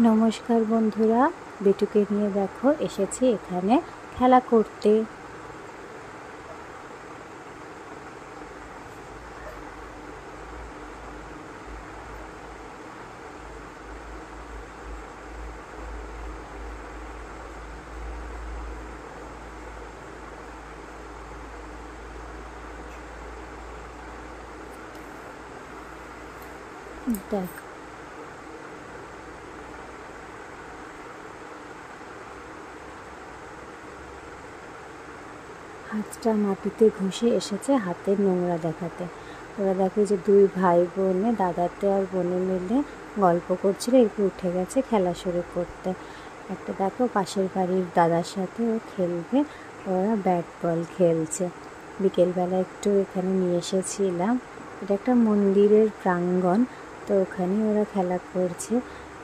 নমস্কার বন্ধুরা, বিটুকে নিয়ে দেখো এসেছি এখানে খেলা করতে। দেখো হাতটা মাটিতে ঘষে এসেছে হাতের নোংরা দেখাতে। ওরা দেখো যে দুই ভাই বোনে, দাদাতে আর বোনে মিলে গল্প করছিল, এরপর উঠে গেছে খেলা শুরু করতে। একটা দেখো পাশের বাড়ির দাদার সাথে ও খেলবে, ওরা ব্যাট বল খেলছে। বিকেলবেলা একটু এখানে নিয়ে এসেছিলাম, এটা একটা মন্দিরের প্রাঙ্গণ, তো ওখানে ওরা খেলা করছে।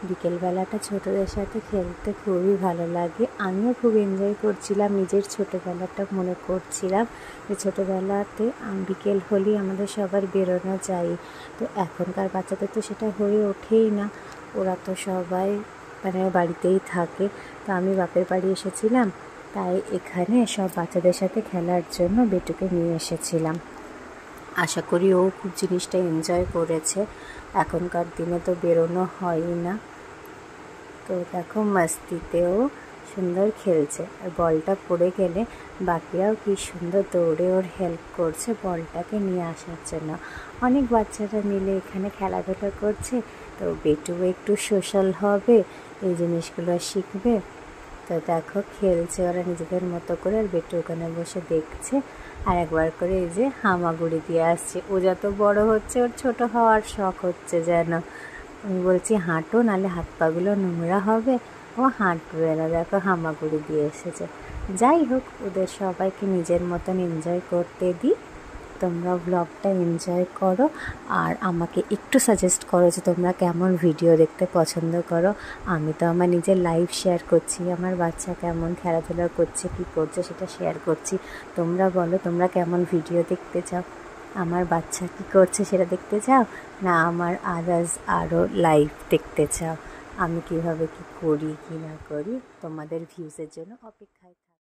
বিকেলবেলাটা ছোটদের সাথে খেলতে খুবই ভালো লাগে, আমিও খুব এনজয় করছিলাম, নিজের ছোটোবেলাটা মনে করছিলাম যে ছোটোবেলাতে বিকেল হলেই আমাদের সবার বেরোনো চাই। তো এখনকার বাচ্চাদের তো সেটা হয়ে ওঠেই না, ওরা তো সবাই বাড়িতেই থাকে। তো আমি বাপের বাড়ি এসেছিলাম, তাই এখানে সব বাচ্চাদের সাথে খেলার জন্য বেটুকে নিয়ে এসেছিলাম। আশা করি ও খুব জিনিসটা এনজয় করেছে, এখনকার দিনে তো বেরোনো হয়ই না। তো দেখো মাস্তিতেও সুন্দর খেলছে, আর বলটা পড়ে গেলে বাকিরাও কি সুন্দর দৌড়ে ওর হেল্প করছে বলটাকে নিয়ে আসার জন্য। অনেক বাচ্চারা মিলে এখানে খেলাধুলা করছে, তো বেটুও একটু সোশ্যাল হবে, এই জিনিসগুলো শিখবে। তো দেখো খেলছে ওরা নিজেদের মতো করে, আর বেটু ওখানে বসে দেখছে আর একবার করে এই যে হামাগুড়ি দিয়ে আসছে। ও যত বড় হচ্ছে ওর ছোট হওয়ার শখ হচ্ছে যেন। আমি বলছি হাঁটো, নাহলে হাত পাগুলো নোংরা হবে, ও হাঁটবে না। দেখো হামাগুড়ি দিয়ে এসেছে। যাই হোক, ওদের সবাইকে নিজের মতন এনজয় করতে দিই। তোমরা ব্লগটা এনজয় করো, আর আমাকে একটু সাজেস্ট করো যে তোমরা কেমন ভিডিও দেখতে পছন্দ করো। আমি তো আমার নিজের লাইফ শেয়ার করছি, আমার বাচ্চা কেমন খেলাধুলা করছে, কী করছে সেটা শেয়ার করছি। তোমরা বলো তোমরা কেমন ভিডিও দেখতে চাও, আমার বাচ্চা কী করছে সেটা দেখতে চাও, না আমার আদার্স আরও লাইফ দেখতে চাও, আমি কীভাবে কী করি কী না করি। তোমাদের ভিউজের জন্য অপেক্ষায়।